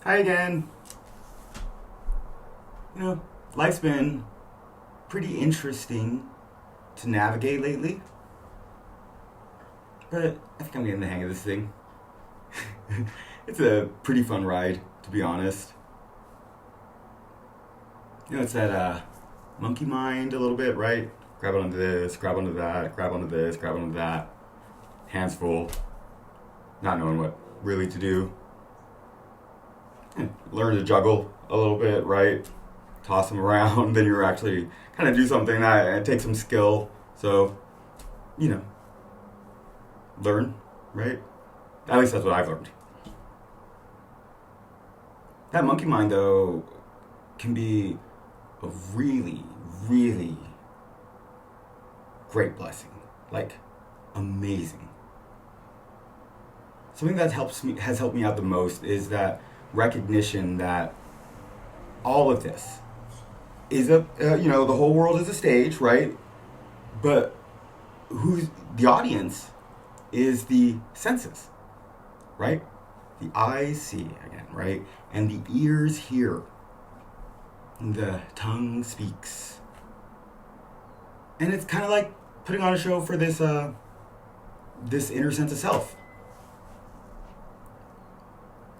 Hi again. Life's been pretty interesting to navigate lately, but I think I'm getting the hang of this thing. It's a pretty fun ride, to be honest. It's that monkey mind a little bit, right? Grab onto this, grab onto that, grab onto this, grab onto that. Hands full, not knowing what really to do. Learn to juggle a little bit, right? Toss them around, then you're actually kind of do something that it takes some skill. So, you know, learn, right? At least that's what I've learned. That monkey mind, though, can be a really, really great blessing. Like, amazing. Something that has helped me out the most is that recognition that all of this is the whole world is a stage, right? But who's the audience is the senses, right? The eyes see again, right? And the ears hear. And the tongue speaks. And it's kind of like putting on a show for this inner sense of self.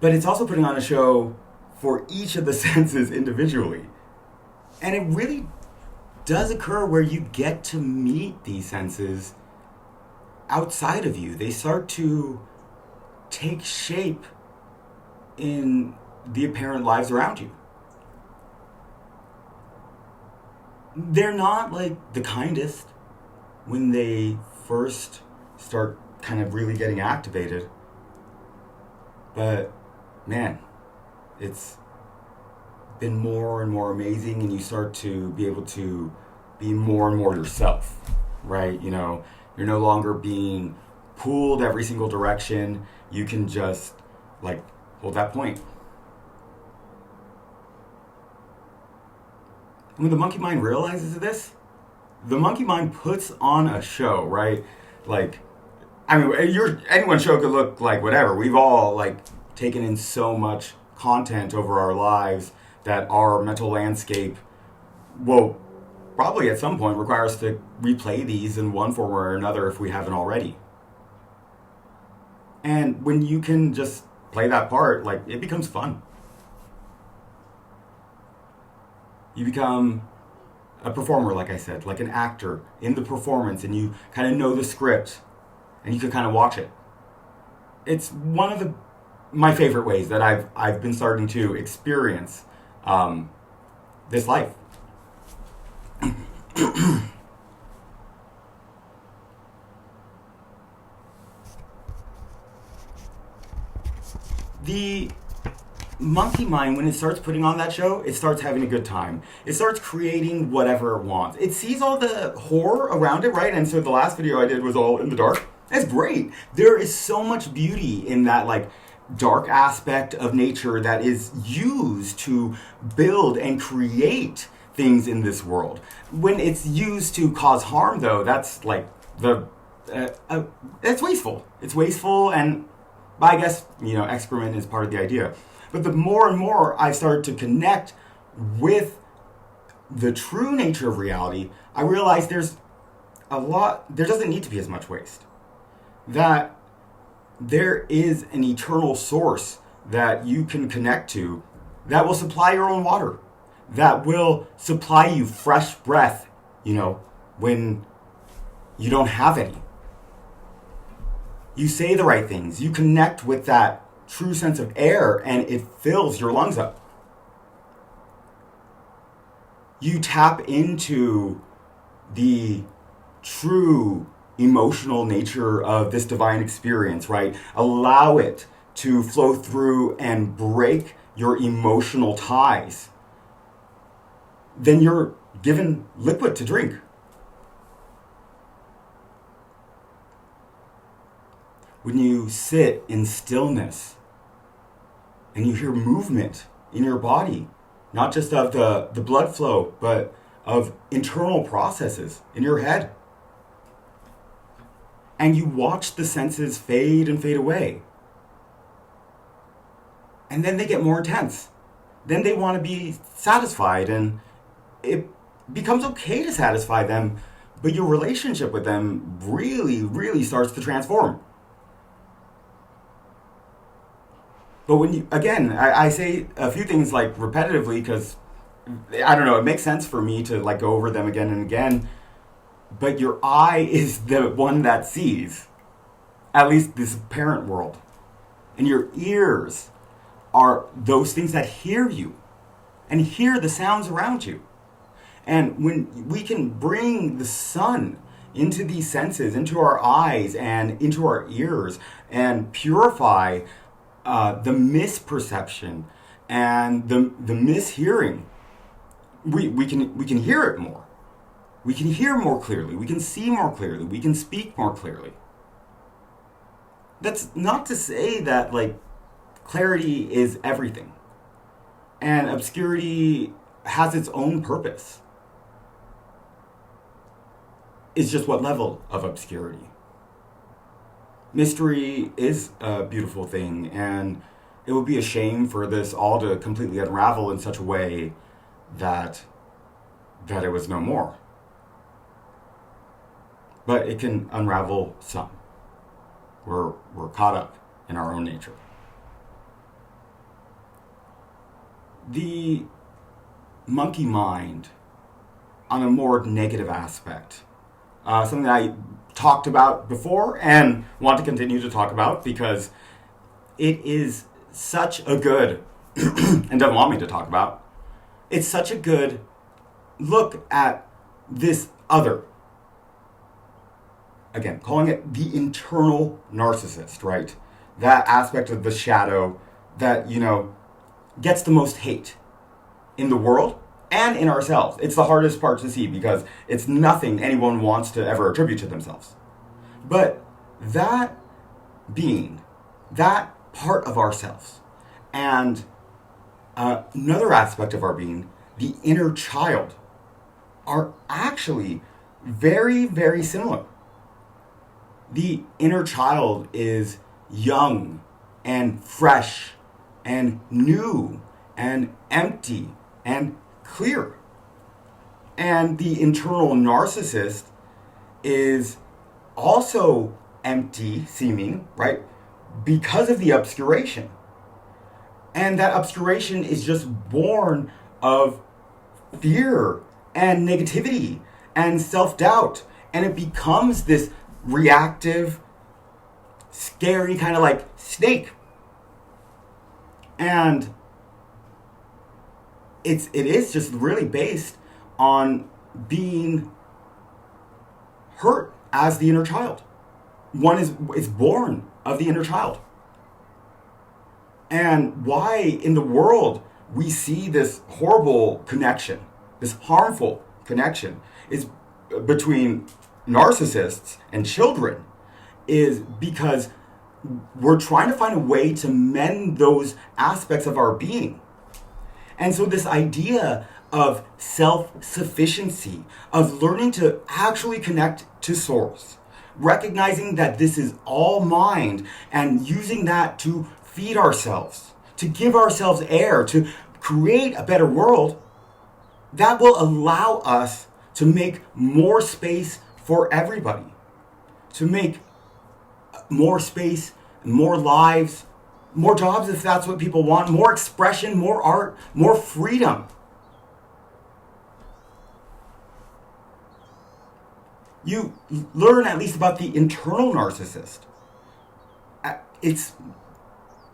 But it's also putting on a show for each of the senses individually. And it really does occur where you get to meet these senses outside of you. They start to take shape in the apparent lives around you. They're not like the kindest when they first start kind of really getting activated. But man, it's been more and more amazing, and you start to be able to be more and more yourself, right? You're no longer being pulled every single direction. You can just like hold that point. When the monkey mind realizes this, the monkey mind puts on a show, right? Like, I mean, anyone's show could look like whatever. We've all like taken in so much content over our lives that our mental landscape will probably at some point require us to replay these in one form or another if we haven't already. And when you can just play that part, like, it becomes fun. You become a performer, like I said, like an actor in the performance, and you kind of know the script, and you can kind of watch it. It's one of my favorite ways that I've been starting to experience this life. The monkey mind, when it starts putting on that show, it starts having a good time. It starts creating whatever it wants. It sees all the horror around it, right? And so the last video I did was all in the dark. That's great. There is so much beauty in that, like, dark aspect of nature that is used to build and create things in this world. When it's used to cause harm, though, that's like it's wasteful. It's wasteful, and I guess excrement is part of the idea. But the more and more I started to connect with the true nature of reality, I realized there doesn't need to be as much waste. That there is an eternal source that you can connect to that will supply your own water, that will supply you fresh breath, when you don't have any. You say the right things, you connect with that true sense of air, and it fills your lungs up. You tap into the true emotional nature of this divine experience, right? Allow it to flow through and break your emotional ties. Then you're given liquid to drink. When you sit in stillness and you hear movement in your body, not just of the blood flow, but of internal processes in your head. And you watch the senses fade and fade away. And then they get more intense. Then they want to be satisfied, and it becomes okay to satisfy them, but your relationship with them really, really starts to transform. But when you, again, I say a few things like repetitively because, I don't know, it makes sense for me to like go over them again and again, but your eye is the one that sees, at least this parent world. And your ears are those things that hear you and hear the sounds around you. And when we can bring the sun into these senses, into our eyes and into our ears, and purify the misperception and the mishearing, we can hear it more. We can hear more clearly. We can see more clearly. We can speak more clearly. That's not to say that like clarity is everything, and obscurity has its own purpose. It's just what level of obscurity. Mystery is a beautiful thing, and it would be a shame for this all to completely unravel in such a way that it was no more. But it can unravel some. We're caught up in our own nature. The monkey mind, on a more negative aspect, something that I talked about before and want to continue to talk about because it is such a good, and doesn't want me to talk about, it's such a good look at this other. Again, calling it the internal narcissist, right? That aspect of the shadow that, gets the most hate in the world and in ourselves. It's the hardest part to see because it's nothing anyone wants to ever attribute to themselves. But that being, that part of ourselves, and another aspect of our being, the inner child, are actually very, very similar. The inner child is young and fresh and new and empty and clear. And the internal narcissist is also empty seeming, right? Because of the obscuration. And that obscuration is just born of fear and negativity and self-doubt. And it becomes this reactive, scary kind of like snake. And it is just really based on being hurt as the inner child. One is born of the inner child. And why in the world we see this horrible connection, this harmful connection, is between narcissists and children, is because we're trying to find a way to mend those aspects of our being. And so this idea of self-sufficiency, of learning to actually connect to source, recognizing that this is all mind and using that to feed ourselves, to give ourselves air, to create a better world, that will allow us to make more space for everybody, to make more space, more lives, more jobs if that's what people want, more expression, more art, more freedom. You learn at least about the internal narcissist. It's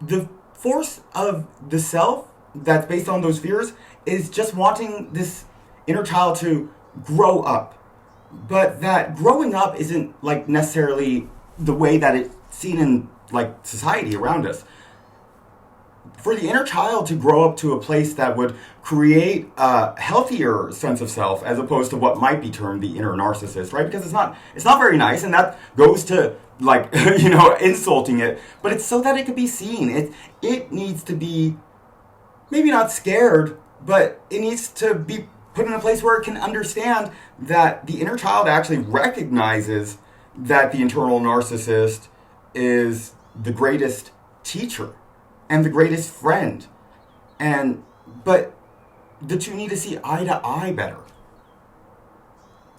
the force of the self that's based on those fears is just wanting this inner child to grow up. But that growing up isn't like necessarily the way that it's seen in like society around us. For the inner child to grow up to a place that would create a healthier sense of self as opposed to what might be termed the inner narcissist, right? Because it's not very nice, and that goes to like insulting it, but it's so that it could be seen. It needs to be maybe not scared, but it needs to be put in a place where it can understand that the inner child actually recognizes that the internal narcissist is the greatest teacher and the greatest friend. But the two need to see eye to eye better.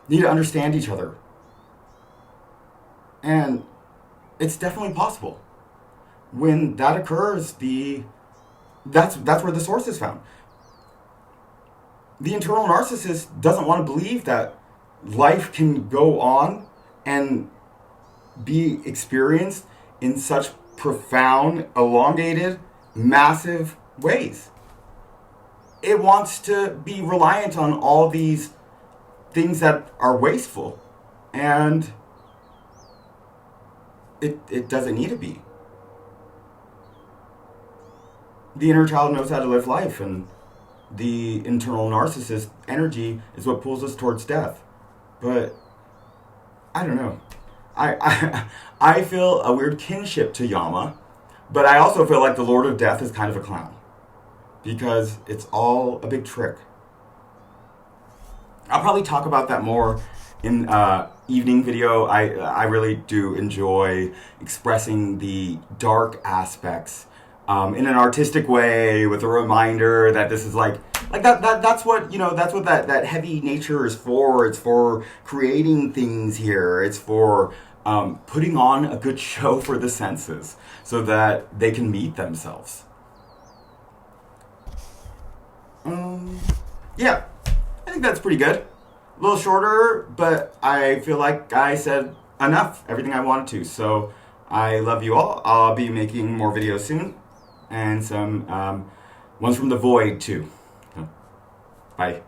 Need to understand each other. And it's definitely possible. When that occurs, that's where the source is found. The internal narcissist doesn't want to believe that life can go on and be experienced in such profound, elongated, massive ways. It wants to be reliant on all these things that are wasteful, and it doesn't need to be. The inner child knows how to live life, and the internal narcissist energy is what pulls us towards death. But I don't know. I feel a weird kinship to Yama, but I also feel like the Lord of Death is kind of a clown, because it's all a big trick. I'll probably talk about that more in evening video. I really do enjoy expressing the dark aspects in an artistic way, with a reminder that this is like that's what that heavy nature is for. It's for creating things here. It's for putting on a good show for the senses so that they can meet themselves. Yeah, I think that's pretty good. A little shorter, but I feel like I said enough, everything I wanted to. So I love you all. I'll be making more videos soon, and some ones from the void too. Bye.